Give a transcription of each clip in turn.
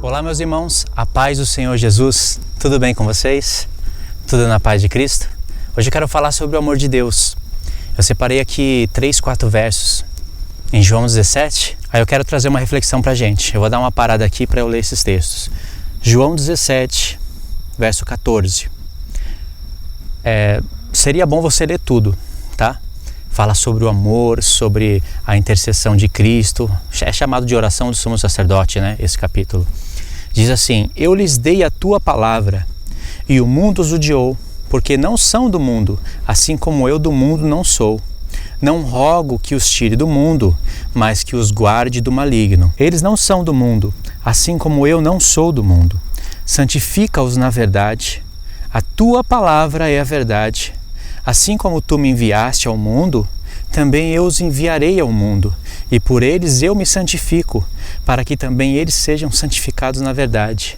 Olá, meus irmãos, a paz do Senhor Jesus, tudo bem com vocês? Tudo na paz de Cristo? Hoje eu quero falar sobre o amor de Deus. Eu separei aqui 3-4 versos em João 17, aí eu quero trazer uma reflexão pra gente. Eu vou dar uma parada aqui para eu ler esses textos. João 17, verso 14. Seria bom você ler tudo, tá? Fala sobre o amor, sobre a intercessão de Cristo. É chamado de oração do sumo sacerdote, né? Esse capítulo. Diz assim: eu lhes dei a tua palavra, e o mundo os odiou, porque não são do mundo, assim como eu do mundo não sou. Não rogo que os tire do mundo, mas que os guarde do maligno. Eles não são do mundo, assim como eu não sou do mundo. Santifica-os na verdade. A tua palavra é a verdade. Assim como tu me enviaste ao mundo, também eu os enviarei ao mundo, e por eles eu me santifico, para que também eles sejam santificados na verdade.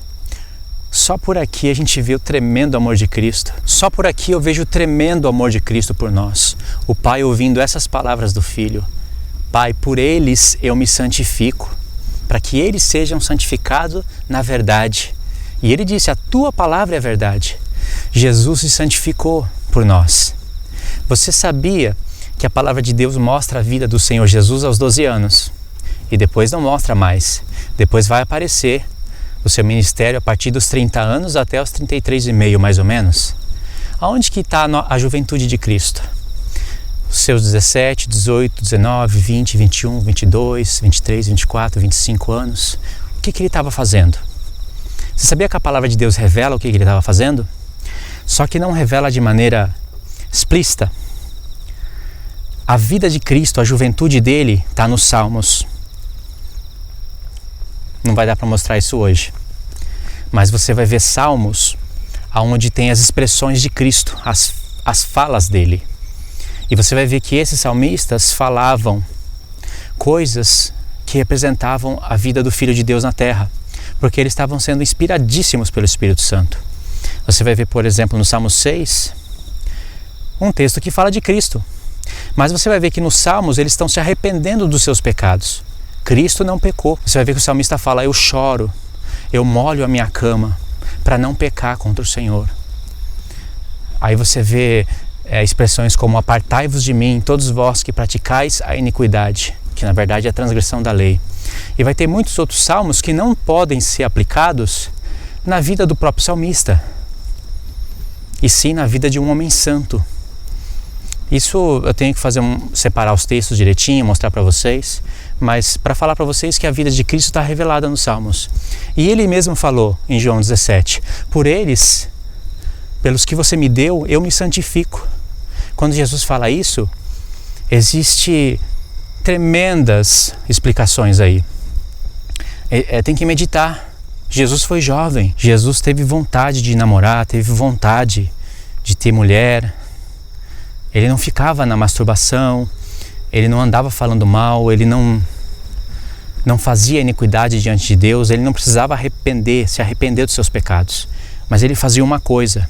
Só por aqui a gente vê o tremendo amor de Cristo. Só por aqui eu vejo o tremendo amor de Cristo por nós. O Pai ouvindo essas palavras do Filho: Pai, por eles eu me santifico, para que eles sejam santificados na verdade. E ele disse: a tua palavra é a verdade. Jesus se santificou por nós. Você sabia que a palavra de Deus mostra a vida do Senhor Jesus aos 12 anos? E depois não mostra mais. Depois vai aparecer o seu ministério a partir dos 30 anos até os 33,5 mais ou menos. Aonde que está a juventude de Cristo? Os seus 17, 18, 19, 20, 21, 22, 23, 24, 25 anos. O que ele estava fazendo? Você sabia que a palavra de Deus revela o que ele estava fazendo? Só que não revela de maneira explícita. A vida de Cristo, a juventude dele, está nos Salmos. Não vai dar para mostrar isso hoje. Mas você vai ver Salmos onde tem as expressões de Cristo, as falas dele. E você vai ver que esses salmistas falavam coisas que representavam a vida do Filho de Deus na terra, porque eles estavam sendo inspiradíssimos pelo Espírito Santo. Você vai ver, por exemplo, no Salmo 6, um texto que fala de Cristo. Mas você vai ver que nos Salmos eles estão se arrependendo dos seus pecados. Cristo não pecou. Você vai ver que o salmista fala: eu choro, eu molho a minha cama para não pecar contra o Senhor. Aí você vê expressões como: apartai-vos de mim, todos vós que praticais a iniquidade, que na verdade é a transgressão da lei. E vai ter muitos outros salmos que não podem ser aplicados na vida do próprio salmista, e sim na vida de um homem santo. Isso eu tenho que separar os textos direitinho, mostrar para vocês, mas para falar para vocês que a vida de Cristo está revelada nos Salmos. E ele mesmo falou em João 17: por eles, pelos que você me deu, eu me santifico. Quando Jesus fala isso, existe tremendas explicações aí. Tem que meditar. Jesus foi jovem, Jesus teve vontade de namorar, teve vontade de ter mulher. Ele não ficava na masturbação, ele não andava falando mal, ele não fazia iniquidade diante de Deus, ele não precisava se arrepender dos seus pecados. Mas ele fazia uma coisa: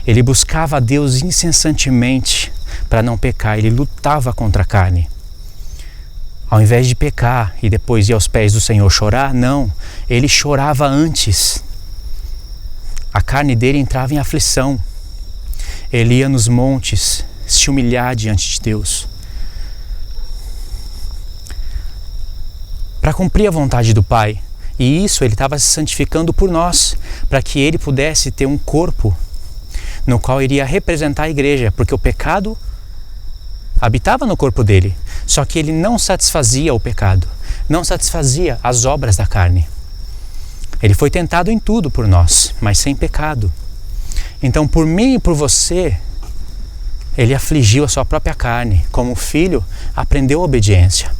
ele buscava a Deus incessantemente para não pecar, ele lutava contra a carne. Ao invés de pecar e depois ir aos pés do Senhor chorar, não, ele chorava antes. A carne dele entrava em aflição. Ele ia nos montes se humilhar diante de Deus, para cumprir a vontade do Pai. E isso ele estava se santificando por nós, para que ele pudesse ter um corpo no qual iria representar a igreja, porque o pecado habitava no corpo dele, só que ele não satisfazia o pecado, não satisfazia as obras da carne. Ele foi tentado em tudo por nós, mas sem pecado. Então, por mim e por você, ele afligiu a sua própria carne. Como filho, aprendeu a obediência,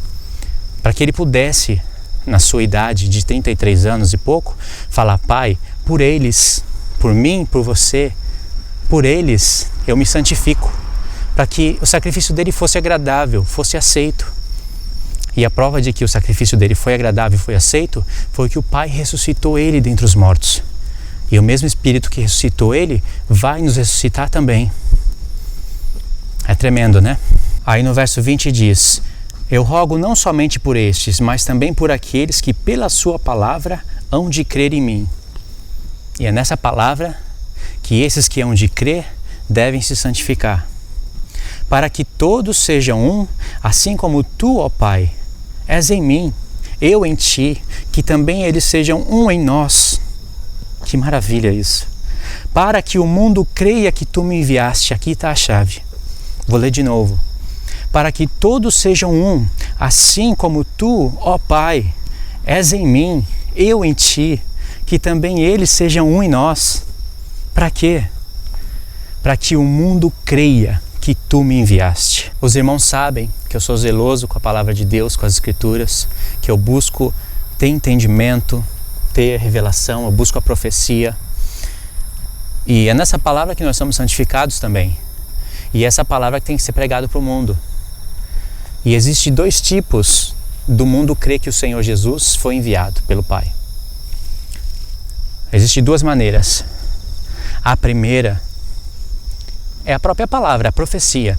para que ele pudesse, na sua idade de 33 anos e pouco, falar: Pai, por eles, por mim, por você, por eles eu me santifico, para que o sacrifício dele fosse agradável, fosse aceito. E a prova de que o sacrifício dele foi agradável e foi aceito foi que o Pai ressuscitou ele dentre os mortos. E o mesmo Espírito que ressuscitou ele vai nos ressuscitar também. É tremendo, né? Aí no verso 20 diz: Eu rogo não somente por estes, mas também por aqueles que pela sua palavra hão de crer em mim. E é nessa palavra que esses que hão de crer devem se santificar, para que todos sejam um, assim como tu, ó Pai, és em mim, eu em ti, que também eles sejam um em nós. Que maravilha isso! Para que o mundo creia que tu me enviaste. Aqui está a chave. Vou ler de novo. Para que todos sejam um, assim como tu, ó Pai, és em mim, eu em ti, que também eles sejam um em nós. Para quê? Para que o mundo creia que tu me enviaste. Os irmãos sabem que eu sou zeloso com a palavra de Deus, com as Escrituras, que eu busco ter entendimento, ter revelação, eu busco a profecia. E é nessa palavra que nós somos santificados também. E essa palavra que tem que ser pregada para o mundo. E existem dois tipos do mundo crer que o Senhor Jesus foi enviado pelo Pai. Existem duas maneiras. A primeira é a própria palavra, a profecia.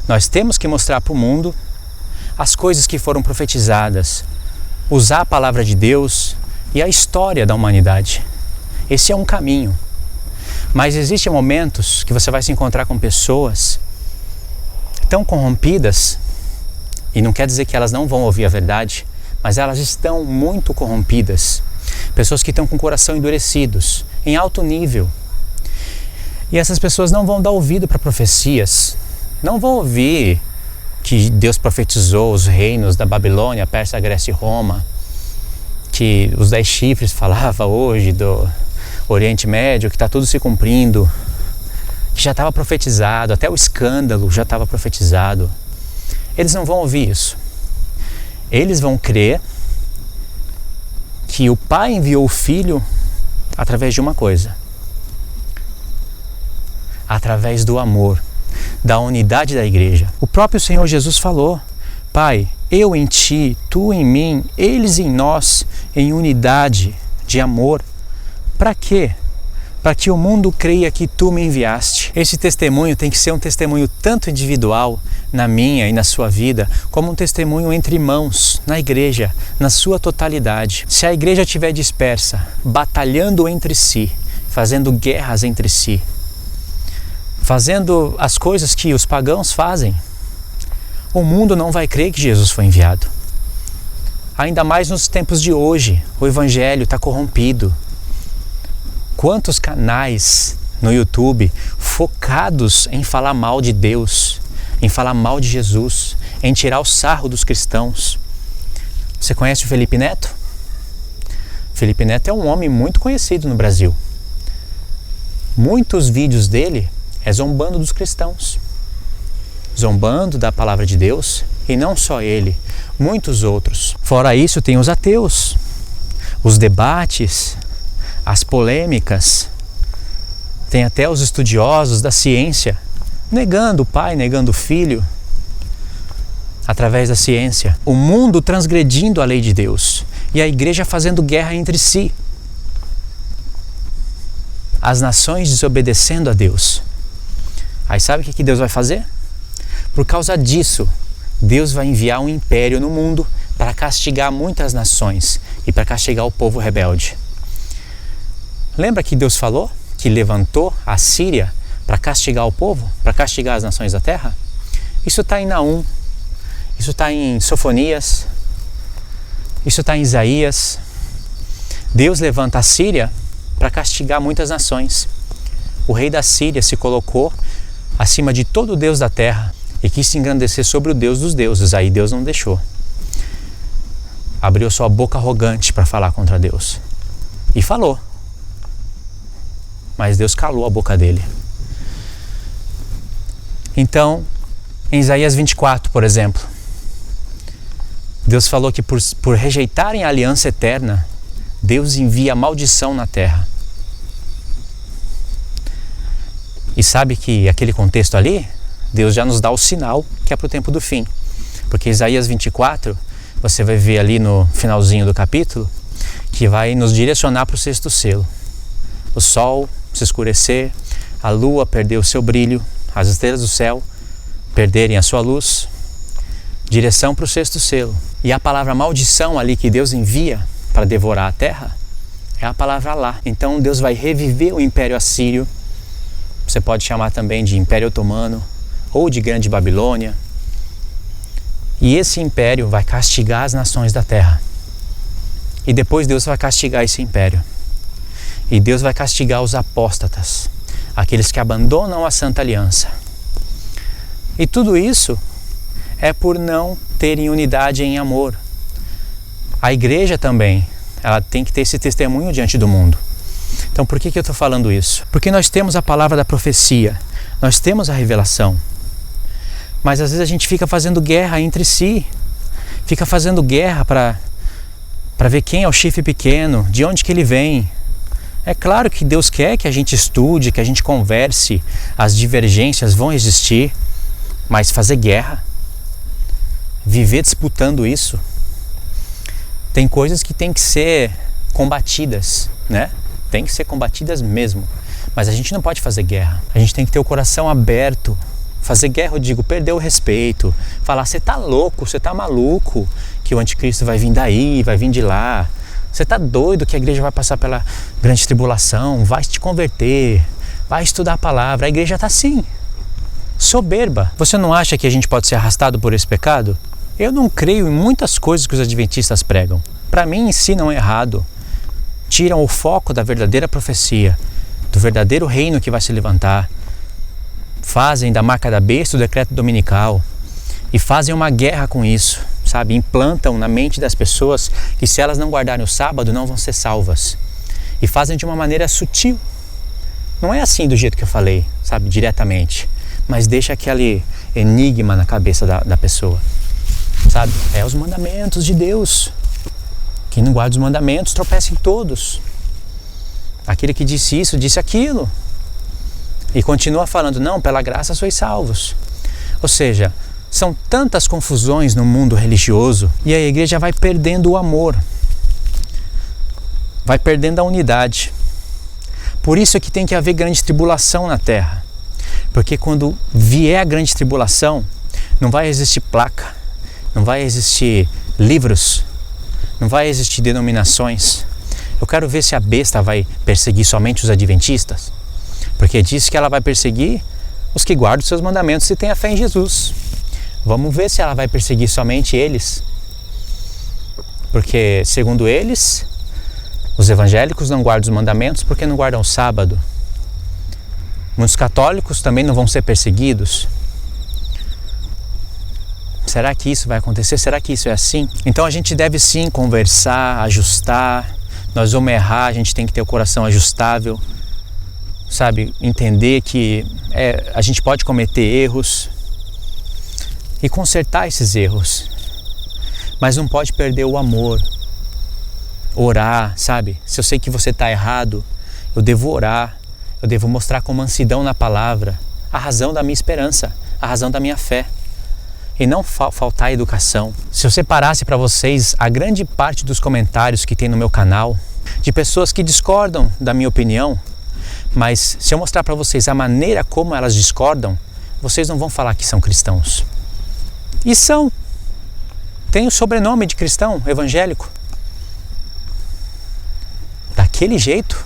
Nós temos que mostrar para o mundo as coisas que foram profetizadas, usar a palavra de Deus e a história da humanidade. Esse é um caminho. Mas existem momentos que você vai se encontrar com pessoas tão corrompidas, e não quer dizer que elas não vão ouvir a verdade, mas elas estão muito corrompidas. Pessoas que estão com o coração endurecidos, em alto nível. E essas pessoas não vão dar ouvido para profecias, não vão ouvir que Deus profetizou os reinos da Babilônia, Pérsia, Grécia e Roma, que os 10 chifres falava hoje do Oriente Médio, que está tudo se cumprindo, que já estava profetizado, até o escândalo já estava profetizado. Eles não vão ouvir isso. Eles vão crer que o Pai enviou o Filho através de uma coisa. Através do amor, da unidade da igreja. O próprio Senhor Jesus falou: Pai, eu em ti, tu em mim, eles em nós, em unidade de amor. Para quê? Para que o mundo creia que tu me enviaste. Esse testemunho tem que ser um testemunho tanto individual, na minha e na sua vida, como um testemunho entre irmãos, na igreja, na sua totalidade. Se a igreja estiver dispersa, batalhando entre si, fazendo guerras entre si, fazendo as coisas que os pagãos fazem, o mundo não vai crer que Jesus foi enviado. Ainda mais nos tempos de hoje, o evangelho está corrompido. Quantos canais no YouTube focados em falar mal de Deus, em falar mal de Jesus, em tirar o sarro dos cristãos. Você conhece o Felipe Neto? Felipe Neto é um homem muito conhecido no Brasil. Muitos vídeos dele é zombando dos cristãos, zombando da palavra de Deus, e não só ele, muitos outros. Fora isso, tem os ateus, os debates, as polêmicas, tem até os estudiosos da ciência negando o Pai, negando o Filho através da ciência. O mundo transgredindo a lei de Deus e a igreja fazendo guerra entre si. As nações desobedecendo a Deus. Aí sabe o que Deus vai fazer? Por causa disso, Deus vai enviar um império no mundo para castigar muitas nações e para castigar o povo rebelde. Lembra que Deus falou que levantou a Síria para castigar o povo, para castigar as nações da terra? Isso está em Naum, isso está em Sofonias, isso está em Isaías. Deus levanta a Síria para castigar muitas nações. O rei da Síria se colocou acima de todo o Deus da terra e quis se engrandecer sobre o Deus dos deuses. Aí Deus não deixou. Abriu sua boca arrogante para falar contra Deus. E falou. Mas Deus calou a boca dele. Então, em Isaías 24, por exemplo, Deus falou que por rejeitarem a aliança eterna, Deus envia maldição na terra. E sabe que aquele contexto ali, Deus já nos dá o sinal que é para o tempo do fim. Porque Isaías 24, você vai ver ali no finalzinho do capítulo, que vai nos direcionar para o 6º selo. O sol se escurecer, a lua perder o seu brilho, as estrelas do céu perderem a sua luz, direção para o 6º selo. E a palavra maldição ali que Deus envia para devorar a terra É a palavra Alá. Então Deus vai reviver o Império Assírio, você pode chamar também de Império Otomano ou de Grande Babilônia. E esse império vai castigar as nações da terra. E depois Deus vai castigar esse império. E Deus vai castigar os apóstatas, aqueles que abandonam a Santa Aliança. E tudo isso é por não terem unidade em amor. A igreja também, ela tem que ter esse testemunho diante do mundo. Então por que eu estou falando isso? Porque nós temos a palavra da profecia, nós temos a revelação. Mas às vezes a gente fica fazendo guerra entre si, fica fazendo guerra para ver quem é o chifre pequeno, de onde que ele vem. É claro que Deus quer que a gente estude, que a gente converse, as divergências vão existir, mas fazer guerra, viver disputando isso, tem coisas que tem que ser combatidas, né? Tem que ser combatidas mesmo, mas a gente não pode fazer guerra, a gente tem que ter o coração aberto. Fazer guerra, eu digo, perder o respeito, falar, você tá louco, você tá maluco, que o anticristo vai vir daí, vai vir de lá, você tá doido que a igreja vai passar pela grande tribulação, vai te converter, vai estudar a palavra. A igreja tá assim, soberba. Você não acha que a gente pode ser arrastado por esse pecado? Eu não creio em muitas coisas que os adventistas pregam. Para mim, ensinam errado, tiram o foco da verdadeira profecia, do verdadeiro reino que vai se levantar. Fazem da marca da besta o decreto dominical e fazem uma guerra com isso, sabe? Implantam na mente das pessoas que se elas não guardarem o sábado não vão ser salvas. E fazem de uma maneira sutil. Não é assim do jeito que eu falei, sabe? Diretamente. Mas deixa aquele enigma na cabeça da pessoa, sabe? É os mandamentos de Deus. Quem não guarda os mandamentos tropeça em todos. Aquele que disse isso, disse aquilo. E continua falando, não, pela graça sois salvos. Ou seja, são tantas confusões no mundo religioso e a igreja vai perdendo o amor, vai perdendo a unidade. Por isso é que tem que haver grande tribulação na terra. Porque quando vier a grande tribulação, não vai existir placa, não vai existir livros, não vai existir denominações. Eu quero ver se a besta vai perseguir somente os adventistas. Porque diz que ela vai perseguir os que guardam os seus mandamentos e têm a fé em Jesus. Vamos ver se ela vai perseguir somente eles. Porque, segundo eles, os evangélicos não guardam os mandamentos porque não guardam o sábado. Muitos católicos também não vão ser perseguidos. Será que isso vai acontecer? Será que isso é assim? Então a gente deve sim conversar, ajustar. Nós vamos errar, a gente tem que ter o coração ajustável. Sabe, entender que a gente pode cometer erros e consertar esses erros, mas não pode perder o amor, orar, sabe? Se eu sei que você está errado, eu devo orar, eu devo mostrar com mansidão na palavra a razão da minha esperança, a razão da minha fé, e não faltar educação. Se eu separasse para vocês a grande parte dos comentários que tem no meu canal, de pessoas que discordam da minha opinião, mas se eu mostrar para vocês a maneira como elas discordam, vocês não vão falar que são cristãos. E são. Tem o sobrenome de cristão, evangélico. Daquele jeito,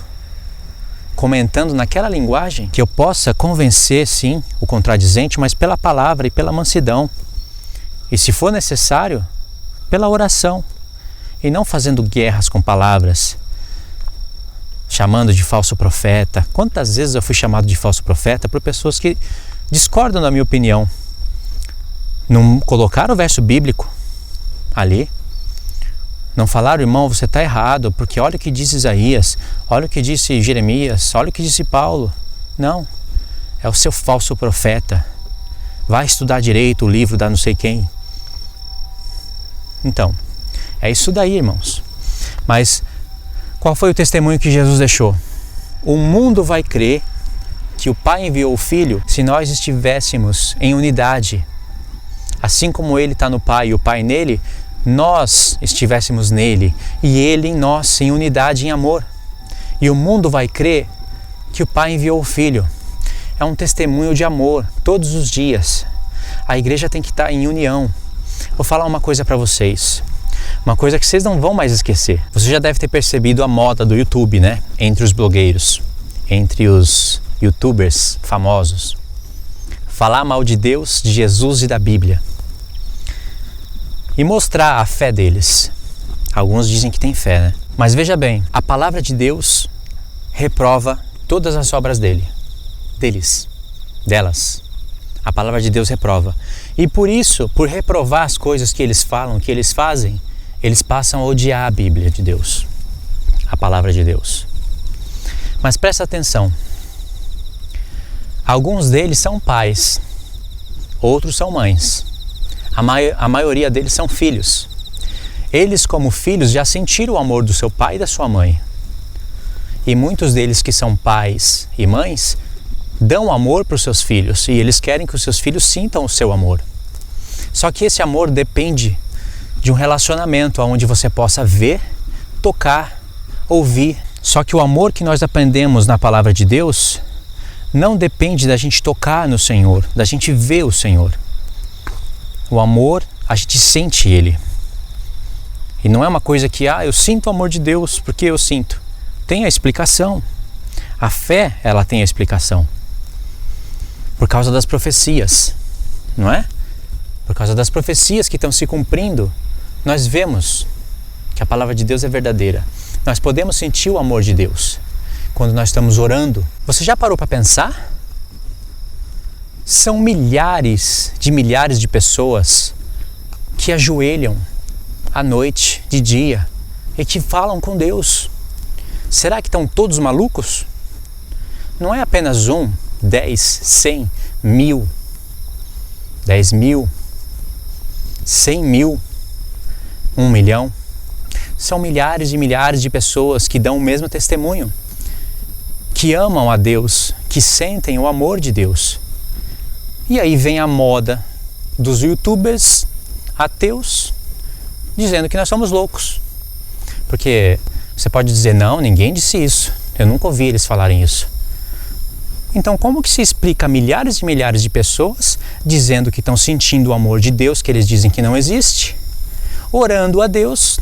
comentando naquela linguagem, que eu possa convencer, sim, o contradizente, mas pela palavra e pela mansidão. E se for necessário, pela oração. E não fazendo guerras com palavras, chamando de falso profeta. Quantas vezes eu fui chamado de falso profeta por pessoas que discordam da minha opinião. Não colocaram o verso bíblico ali. Não falaram, irmão, você está errado, porque olha o que diz Isaías, olha o que disse Jeremias, olha o que disse Paulo. Não, é o seu falso profeta. Vai estudar direito o livro da não sei quem. Então, é isso daí, irmãos. Mas qual foi o testemunho que Jesus deixou? O mundo vai crer que o Pai enviou o Filho se nós estivéssemos em unidade. Assim como Ele está no Pai e o Pai nele, nós estivéssemos nele e Ele em nós, em unidade, em amor. E o mundo vai crer que o Pai enviou o Filho. É um testemunho de amor, todos os dias. A igreja tem que estar em união. Vou falar uma coisa para vocês. Uma coisa que vocês não vão mais esquecer. Você já deve ter percebido a moda do YouTube, né? Entre os blogueiros, entre os YouTubers famosos. Falar mal de Deus, de Jesus e da Bíblia. E mostrar a fé deles. Alguns dizem que tem fé, né? Mas veja bem, a palavra de Deus reprova todas as obras deles. A palavra de Deus reprova. E por isso, por reprovar as coisas que eles falam, que eles fazem, eles passam a odiar a Bíblia de Deus, a palavra de Deus. Mas presta atenção. Alguns deles são pais, outros são mães. A maioria deles são filhos. Eles, como filhos, já sentiram o amor do seu pai e da sua mãe. E muitos deles que são pais e mães dão amor para os seus filhos e eles querem que os seus filhos sintam o seu amor. Só que esse amor depende de um relacionamento onde você possa ver, tocar, ouvir. Só que o amor que nós aprendemos na palavra de Deus não depende da gente tocar no Senhor, da gente ver o Senhor. O amor, a gente sente ele. E não é uma coisa que, eu sinto o amor de Deus porque eu sinto. Tem a explicação. A fé, ela tem a explicação. Por causa das profecias, não é? Por causa das profecias que estão se cumprindo, nós vemos que a palavra de Deus é verdadeira. Nós podemos sentir o amor de Deus quando nós estamos orando. Você já parou para pensar? São milhares de pessoas que ajoelham à noite, de dia, e que falam com Deus. Será que estão todos malucos? Não é apenas 1, 10, 100, 1000, 10 mil, 100 mil, 1 milhão. São milhares e milhares de pessoas que dão o mesmo testemunho, que amam a Deus, que sentem o amor de Deus. E aí vem a moda dos YouTubers ateus dizendo que nós somos loucos. Porque você pode dizer, não, ninguém disse isso. Eu nunca ouvi eles falarem isso. Então como que se explica milhares e milhares de pessoas dizendo que estão sentindo o amor de Deus, que eles dizem que não existe, orando a Deus,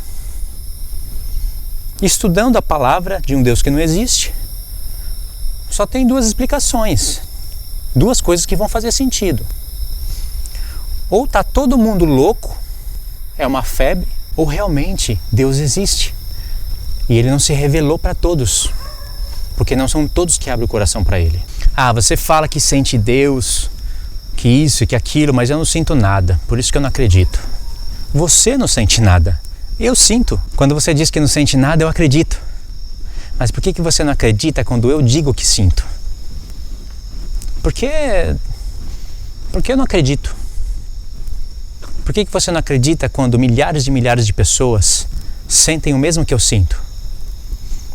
estudando a palavra de um Deus que não existe? Só tem duas explicações. Duas coisas que vão fazer sentido. Ou está todo mundo louco, é uma febre, ou realmente Deus existe. E Ele não se revelou para todos, porque não são todos que abrem o coração para Ele. Você fala que sente Deus, que isso e que aquilo, mas eu não sinto nada, por isso que eu não acredito. Você não sente nada, eu sinto. Quando você diz que não sente nada, eu acredito. Mas por que você não acredita quando eu digo que sinto? Porque eu não acredito. Por que você não acredita quando milhares de pessoas sentem o mesmo que eu sinto?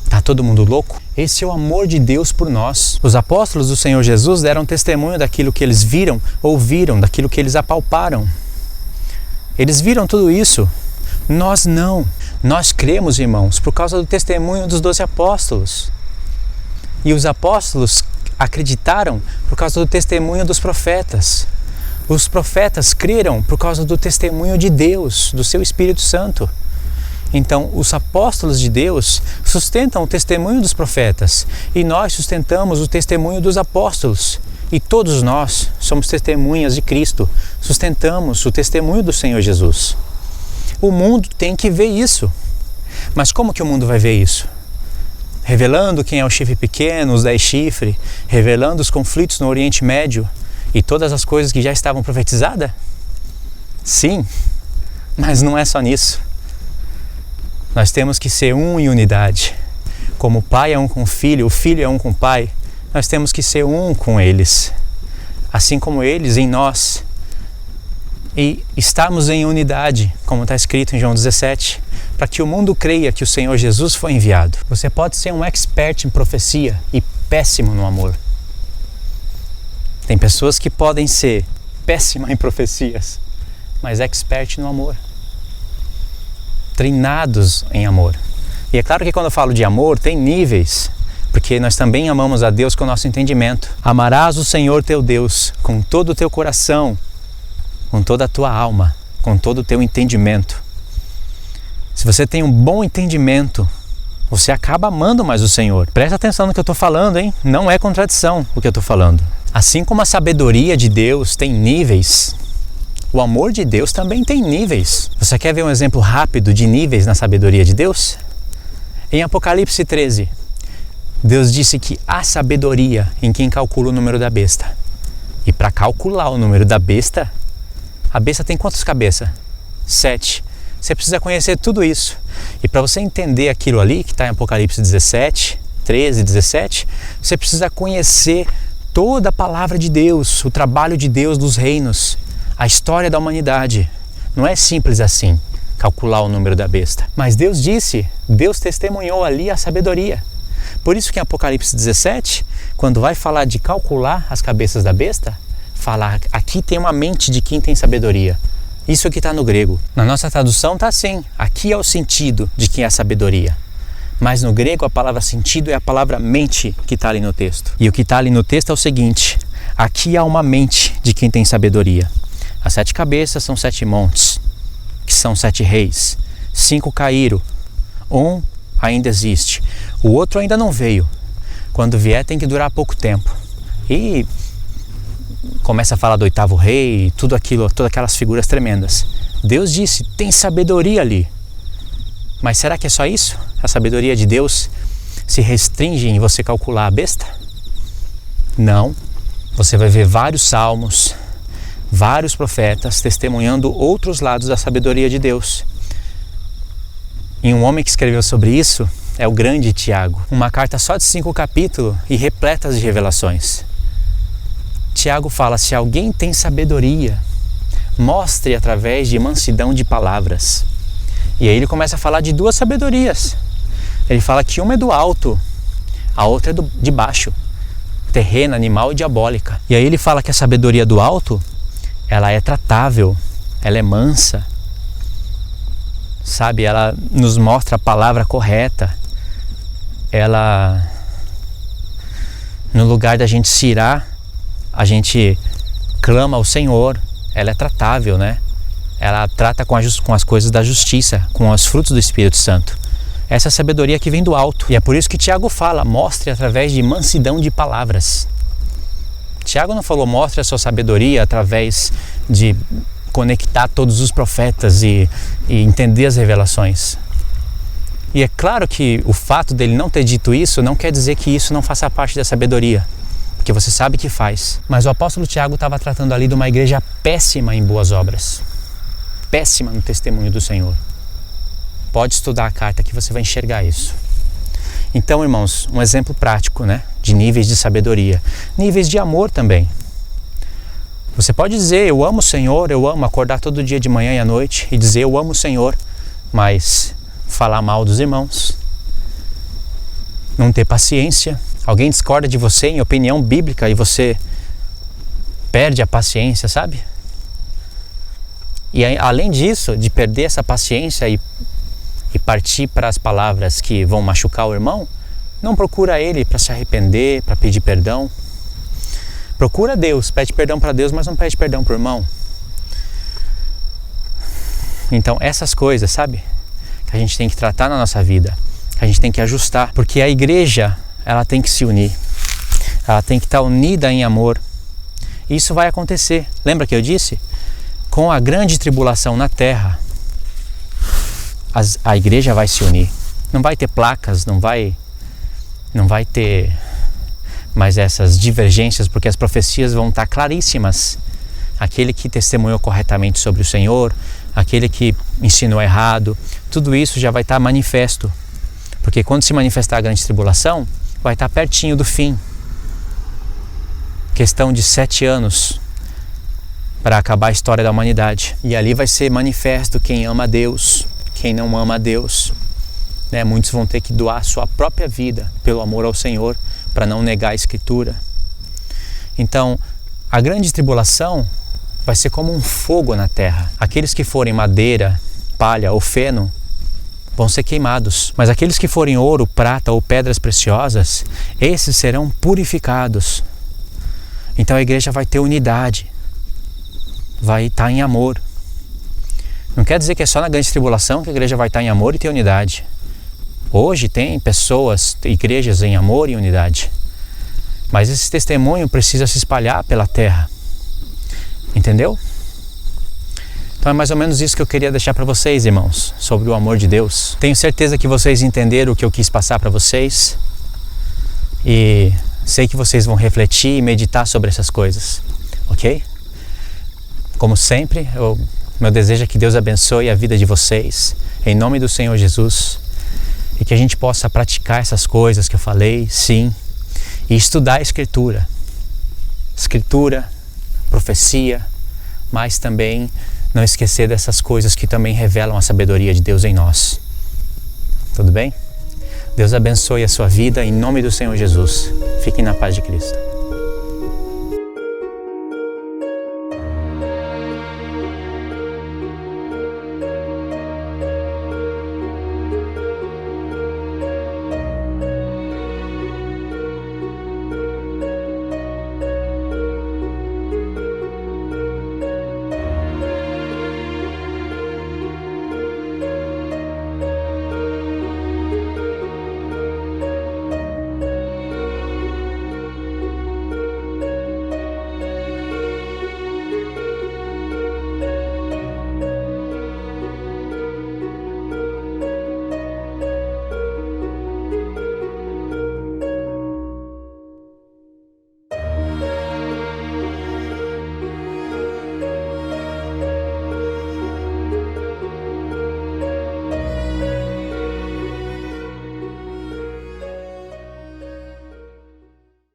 Tá todo mundo louco? Esse é o amor de Deus por nós. Os apóstolos do Senhor Jesus deram testemunho daquilo que eles viram, ouviram, daquilo que eles apalparam. Eles viram tudo isso. Nós não. Nós cremos, irmãos, por causa do testemunho dos 12 apóstolos. E os apóstolos acreditaram por causa do testemunho dos profetas. Os profetas creram por causa do testemunho de Deus, do seu Espírito Santo. Então, os apóstolos de Deus sustentam o testemunho dos profetas e nós sustentamos o testemunho dos apóstolos. E todos nós somos testemunhas de Cristo, sustentamos o testemunho do Senhor Jesus. O mundo tem que ver isso. Mas como que o mundo vai ver isso? Revelando quem é o chifre pequeno, os 10 chifres, revelando os conflitos no Oriente Médio e todas as coisas que já estavam profetizadas? Sim, mas não é só nisso. Nós temos que ser um em unidade. Como o pai é um com o filho é um com o pai, nós temos que ser um com eles. Assim como eles em nós. E estarmos em unidade, como está escrito em João 17, para que o mundo creia que o Senhor Jesus foi enviado. Você pode ser um expert em profecia e péssimo no amor. Tem pessoas que podem ser péssimas em profecias, mas expert no amor. Treinados em amor. E é claro que quando eu falo de amor, tem níveis, porque nós também amamos a Deus com o nosso entendimento. Amarás o Senhor teu Deus com todo o teu coração, com toda a tua alma, com todo o teu entendimento. Se você tem um bom entendimento, você acaba amando mais o Senhor. Presta atenção no que eu estou falando, hein? Não é contradição o que eu estou falando. Assim como a sabedoria de Deus tem níveis, o amor de Deus também tem níveis. Você quer ver um exemplo rápido de níveis na sabedoria de Deus? Em Apocalipse 13, Deus disse que há sabedoria em quem calcula o número da besta. E para calcular o número da besta, a besta tem quantas cabeças? 7. Você precisa conhecer tudo isso. E para você entender aquilo ali, que está em Apocalipse 17, 13, 17, você precisa conhecer toda a palavra de Deus, o trabalho de Deus dos reinos, a história da humanidade. Não é simples assim, calcular o número da besta. Mas Deus disse, Deus testemunhou ali a sabedoria. Por isso que em Apocalipse 17, quando vai falar de calcular as cabeças da besta, fala, aqui tem uma mente de quem tem sabedoria. Isso aqui está no grego. Na nossa tradução está assim, aqui é o sentido de quem é a sabedoria. Mas no grego a palavra sentido é a palavra mente que está ali no texto. E o que está ali no texto é o seguinte, aqui há uma mente de quem tem sabedoria. As 7 cabeças são 7 montes, que são 7 reis. 5 caíram, um ainda existe, o outro ainda não veio. Quando vier tem que durar pouco tempo. E começa a falar do 8º rei, tudo aquilo, todas aquelas figuras tremendas. Deus disse, tem sabedoria ali. Mas será que é só isso? A sabedoria de Deus se restringe em você calcular a besta? Não. Você vai ver vários salmos, vários profetas testemunhando outros lados da sabedoria de Deus. E um homem que escreveu sobre isso é o grande Tiago. Uma carta só de 5 capítulos e repletas de revelações. Tiago fala, se alguém tem sabedoria, mostre através de mansidão de palavras. E aí ele começa a falar de 2 sabedorias. Ele fala que uma é do alto, a outra é de baixo, terrena, animal e diabólica. E aí ele fala que a sabedoria do alto, ela é tratável, ela é mansa, sabe? Ela nos mostra a palavra correta. Ela, no lugar da gente se irar, a gente clama ao Senhor. Ela é tratável, né? Ela trata com as coisas da justiça, com os frutos do Espírito Santo. Essa é a sabedoria que vem do alto. E é por isso que Tiago fala, mostre através de mansidão de palavras. Tiago não falou, mostre a sua sabedoria através de conectar todos os profetas e entender as revelações. E é claro que o fato dele não ter dito isso não quer dizer que isso não faça parte da sabedoria, porque você sabe que faz. Mas o apóstolo Tiago estava tratando ali de uma igreja péssima em boas obras, péssima no testemunho do Senhor. Pode estudar a carta que você vai enxergar isso. Então, irmãos, um exemplo prático, né, de níveis de sabedoria, níveis de amor também. Você pode dizer, eu amo o Senhor, eu amo acordar todo dia de manhã e à noite e dizer, eu amo o Senhor, mas falar mal dos irmãos, não ter paciência. Alguém discorda de você em opinião bíblica e você perde a paciência, sabe? E além disso, de perder essa paciência e partir para as palavras que vão machucar o irmão, não procura ele para se arrepender, para pedir perdão. Procura Deus, pede perdão para Deus, mas não pede perdão para o irmão. Então essas coisas, sabe, que a gente tem que tratar na nossa vida, que a gente tem que ajustar, porque a igreja, ela tem que se unir, ela tem que estar unida em amor. Isso vai acontecer. Lembra que eu disse? Com a grande tribulação na terra, a igreja vai se unir. Não vai ter placas, não vai ter mais essas divergências, porque as profecias vão estar claríssimas. Aquele que testemunhou corretamente sobre o Senhor, aquele que ensinou errado, tudo isso já vai estar manifesto. Porque quando se manifestar a grande tribulação, vai estar pertinho do fim. Questão de 7 anos para acabar a história da humanidade. E ali vai ser manifesto quem ama a Deus, quem não ama a Deus. Né? Muitos vão ter que doar sua própria vida pelo amor ao Senhor, para não negar a Escritura. Então, a grande tribulação vai ser como um fogo na terra. Aqueles que forem madeira, palha ou feno vão ser queimados. Mas aqueles que forem ouro, prata ou pedras preciosas, esses serão purificados. Então a igreja vai ter unidade, vai estar em amor. Não quer dizer que é só na grande tribulação que a igreja vai estar em amor e ter unidade. Hoje tem pessoas, igrejas em amor e unidade. Mas esse testemunho precisa se espalhar pela terra. Entendeu? Então é mais ou menos isso que eu queria deixar para vocês, irmãos, sobre o amor de Deus. Tenho certeza que vocês entenderam o que eu quis passar para vocês. E sei que vocês vão refletir e meditar sobre essas coisas. Ok? Como sempre, meu desejo é que Deus abençoe a vida de vocês, em nome do Senhor Jesus, e que a gente possa praticar essas coisas que eu falei, sim, e estudar a Escritura, profecia, mas também não esquecer dessas coisas que também revelam a sabedoria de Deus em nós. Tudo bem? Deus abençoe a sua vida em nome do Senhor Jesus. Fiquem na paz de Cristo.